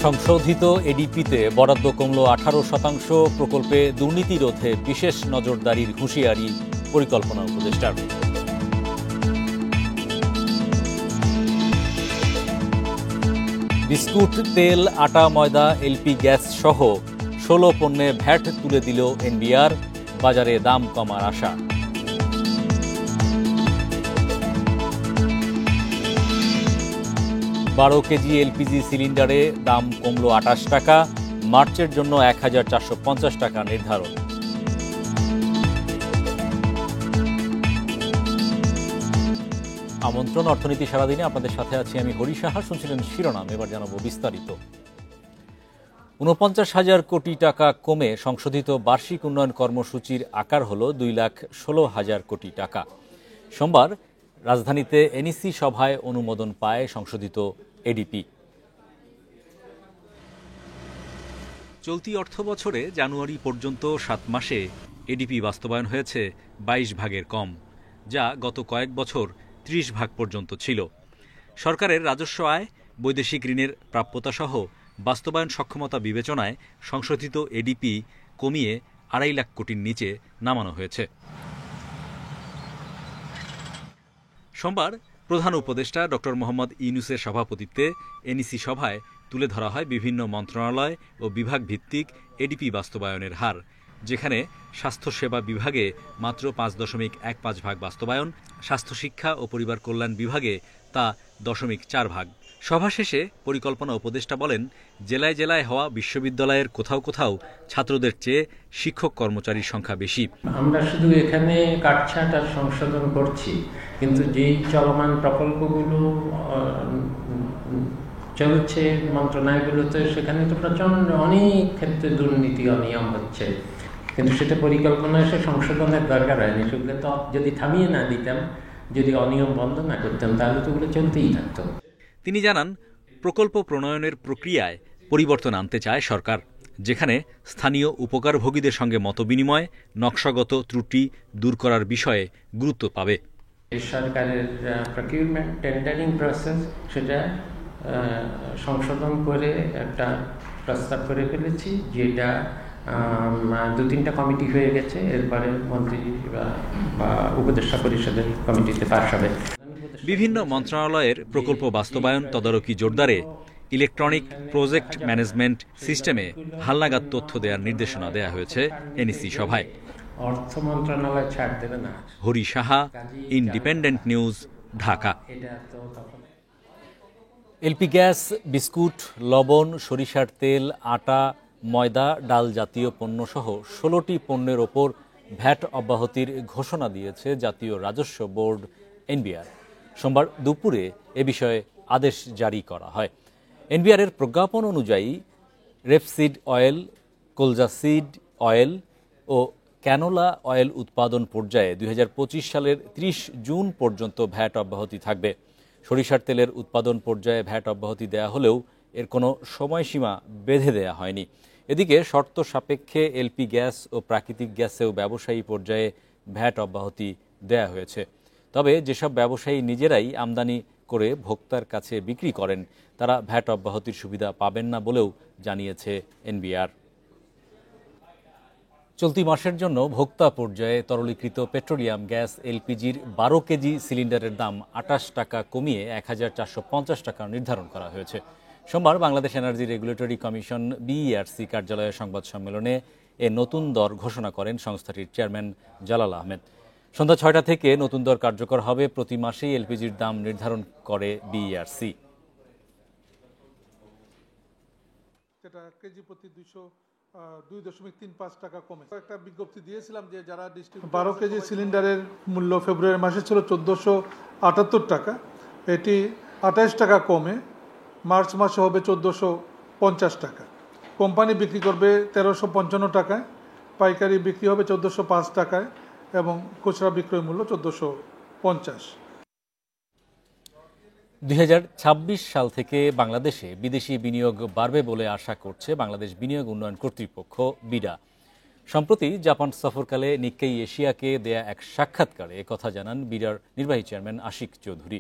সংশোধিত এডিপিতে বরাদ্দ কমল 18%। প্রকল্পে দুর্নীতি রোধে বিশেষ নজরদারির হুঁশিয়ারি পরিকল্পনা উপদেষ্টার। বিস্কুট, তেল, আটা, ময়দা, এলপি গ্যাস সহ 16 পণ্যে ভ্যাট তুলে দিল এনবিআর। বাজারে দাম কমার আশা। 12 কেজি এলপিজি সিলিন্ডারে দাম কমল 28 টাকা। মার্চের জন্য 1450 টাকা নির্ধারণ। আমন্ত্রণ অর্থনীতি সারাদিনে আপনাদের সাথে আছি আমি হরি সাহা। শুনছিলেন শিরোনাম, এবার জানাবো বিস্তারিত। 49,000 কোটি টাকা কমে সংশোধিত বার্ষিক উন্নয়ন কর্মসূচির আকার হল 2,16,000 কোটি টাকা। সোমবার রাজধানীতে এনইসি সভায় অনুমোদন পায় সংশোধিত এডিপি। চলতি অর্থবছরে জানুয়ারি পর্যন্ত 7 মাসে এডিপি বাস্তবায়ন হয়েছে 22 ভাগের কম, যা গত কয়েক বছর 30 ভাগ পর্যন্ত ছিল। সরকারের রাজস্ব আয়, বৈদেশিক ঋণের প্রাপ্যতাসহ বাস্তবায়ন সক্ষমতা বিবেচনায় সংশোধিত এডিপি কমিয়ে 2.5 লাখ কোটির নিচে নামানো হয়েছে। সোমবার প্রধান উপদেষ্টা ডক্টর মোহাম্মদ ইউনূসের সভাপতিত্বে এনইসি সভায় তুলে ধরা হয় বিভিন্ন মন্ত্রণালয় ও বিভাগ ভিত্তিক এডিপি বাস্তবায়নের হার, যেখানে স্বাস্থ্যসেবা বিভাগে মাত্র 5.15 ভাগ বাস্তবায়ন, স্বাস্থ্য শিক্ষা ও পরিবার কল্যাণ বিভাগে তা 0.4 ভাগ। সভা শেষে পরিকল্পনা উপদেষ্টা বলেন, জেলায় জেলায় হওয়া বিশ্ববিদ্যালয়ের কোথাও কোথাও ছাত্রদের চেয়ে শিক্ষক কর্মচারীর সংখ্যা বেশি। আমরা শুধু এখানে কাটছাঁট আর সংশোধন করছি, কিন্তু যেই চলমান প্রকল্পগুলো চলছে মন্ত্রণালয়গুলোতে, সেখানে তো প্রচণ্ড অনেক ক্ষেত্রে দুর্নীতি অনিয়ম হচ্ছে, কিন্তু সেটা পরিকল্পনা এসে সংশোধনের দরকার হয়নি। সেগুলো তো যদি থামিয়ে না দিতাম, যদি অনিয়ম বন্ধ না করতাম, তাহলে তো ওগুলো চলতেই থাকতো। তিনি জানান, প্রকল্প প্রণয়নের প্রক্রিয়ায় পরিবর্তন আনতে চায় সরকার, যেখানে স্থানীয় উপকারভোগীদের সঙ্গে মতবিনিময়, নকশাগত ত্রুটি দূর করার বিষয়ে গুরুত্ব পাবে। সরকারের প্রকিউরমেন্ট টেন্ডারিং প্রসেস, সেটা সংশোধন করে একটা প্রস্তাব করে ফেলেছি, যেটা 2-3টা কমিটি হয়ে গেছে। এরপরে মন্ত্রী বা উপদেষ্টা পরিষদের কমিটিতে পাস হবে। বিভিন্ন মন্ত্রণালয়ের প্রকল্প বাস্তবায়ন তদারকি জোরদারে ইলেকট্রনিক প্রজেক্ট ম্যানেজমেন্ট সিস্টেমে হালনাগাদ তথ্য দেওয়ার নির্দেশনা দেওয়া হয়েছে এনইসি সভায়। অর্থ মন্ত্রণালয় ছাড় দেবে না। Hari Saha, independent news, Dhaka. LP gas, biscuit, লবণ, সরিষার তেল, আটা, ময়দা, ডাল জাতীয় পণ্যসহ 16টি পণ্যের ওপর ভ্যাট অব্যাহতির ঘোষণা দিয়েছে জাতীয় রাজস্ব বোর্ড এনবিআর। সোমবার দুপুরে এ বিষয়ে আদেশ জারি করা হয়। এনবিআরের প্রজ্ঞাপন অনুযায়ী রেপসিড অয়েল, কলজা সিড অয়েল ও ক্যানোলা অয়েল উৎপাদন পর্যায়ে 2025 সালের 30 জুন পর্যন্ত ভ্যাট অব্যাহতি থাকবে। সরিষার তেলের উৎপাদন পর্যায়ে ভ্যাট অব্যাহতি দেয়া হলেও এর কোনো সময়সীমা বেঁধে দেয়া হয়নি। এদিকে শর্ত সাপেক্ষে এলপি গ্যাস ও প্রাকৃতিক গ্যাসেও ব্যবসায়ী পর্যায়ে ভ্যাট অব্যাহতি দেয়া হয়েছে। তবে যেসব ব্যবসায়ী নিজেরাই আমদানি করে ভোক্তার কাছে বিক্রি করেন, তারা ভ্যাট অব্যাহতির সুবিধা পাবেন না বলেও জানিয়েছে এনবিআর। চলতি মাসের জন্য ভোক্তা পর্যায়ে তরলীকৃত পেট্রোলিয়াম গ্যাস এলপিজির 12 কেজি সিলিন্ডারের দাম 28 টাকা কমিয়ে 1450 টাকা নির্ধারণ করা হয়েছে। সোমবার Bangladesh energy regulatory commission BERC কার্যালয়ের সংবাদ সম্মেলনে এ নতুন দর ঘোষণা করেন সংস্থাটির চেয়ারম্যান জালাল আহমেদ। সন্ধ্যা 6টা থেকে নতুন দর কার্যকর হবে। প্রতি মাসেই এলপিজির দাম নির্ধারণ করে বিইআরসি। যেটা কেজি প্রতি 2.35 টাকা কমে। একটা বিজ্ঞপ্তি দিয়েছিলাম যে যারা 12 কেজি সিলিন্ডারের মূল্য ফেব্রুয়ারি মাসে ছিল 1478 টাকা, এটি 28 টাকা কমে মার্চ মাসে হবে 1450 টাকা। কোম্পানি বিক্রি করবে 1355 টাকায়, পাইকারি বিক্রি হবে 1405 টাকায় এবং খুচরা বিক্রয় মূল্য 1450। 2026 সাল থেকে বাংলাদেশে বিদেশি বিনিয়োগ বাড়বে বলে আশা করছে বাংলাদেশ বিনিয়োগ উন্নয়ন কর্তৃপক্ষ বিডা। সম্প্রতি জাপান সফরকালে নিক্কেই এশিয়াকে দেয়া এক সাক্ষাৎকারে একথা জানান বিডার নির্বাহী চেয়ারম্যান আশিক চৌধুরী।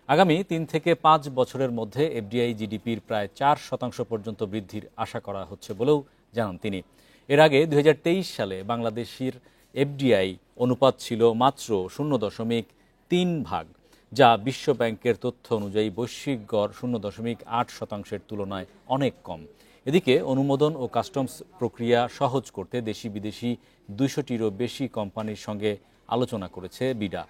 আগামী 3 থেকে 5 বছরের মধ্যে এফডিআই জিডিপির প্রায় 4% পর্যন্ত বৃদ্ধির আশা করা হচ্ছে বলেও জানান তিনি। এর আগে 2023 সালে বাংলাদেশের এফডিআই অনুপাত ছিল মাত্র 0.3 ভাগ, যা বিশ্ব ব্যাংকের তথ্য অনুযায়ী বৈশ্বিক গড় 0.8%-এর তুলনায় অনেক কম। এদিকে অনুমোদন ও কাস্টমস প্রক্রিয়া সহজ করতে দেশি বিদেশি 200টিরও বেশি কোম্পানির সঙ্গে আলোচনা করেছে বিডা।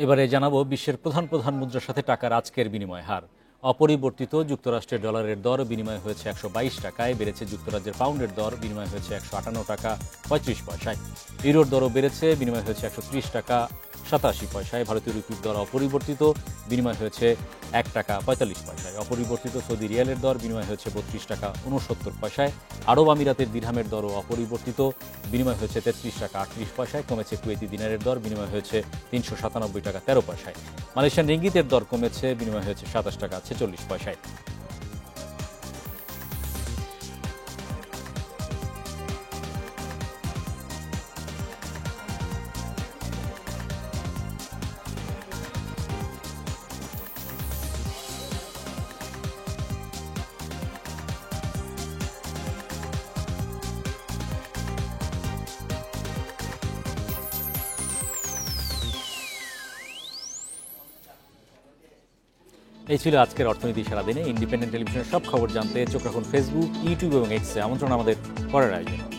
এবারে জানাবো বিশ্বের প্রধান প্রধান মুদ্রার সাথে টাকার আজকের বিনিময় হার। অপরিবর্তিত যুক্তরাষ্ট্রের ডলারের দর বিনিময় হয়েছে 122 টাকায়, বেড়েছে যুক্তরাজ্যের পাউন্ডের দর বিনিময় হয়েছে 158 টাকা 35 পয়সায়, ইউরোর দরও বেড়েছে, বিনিময় হয়েছে 130 টাকা 87 পয়সায়, ভারতীয় রুপির দর অপরিবর্তিত, বিনিময় হয়েছে 1 টাকা 45 পয়সায়, অপরিবর্তিত সৌদি রিয়ালের দর বিনিময় হয়েছে 32 টাকা 69 পয়সায়, আরব আমিরাতের দিরহামের দরও অপরিবর্তিত, বিনিময় হয়েছে 33 টাকা 38 পয়সায়, কমেছে কুয়েতি দিনারের দর, বিনিময় হয়েছে 397 টাকা 13 পয়সায়, মালয়েশিয়ান রিঙ্গিতের দর কমেছে, বিনিময় হয়েছে 27 টাকা 46 পয়সায়। এই ছিল আজকের অর্থনীতি সারাদিনে। ইন্ডিপেন্ডেন্ট টেলিভিশনের সব খবর জানতে চোখ রাখুন ফেসবুক, ইউটিউব এবং এক্সে। আমন্ত্রণ আমাদের পরের আয়োজনে।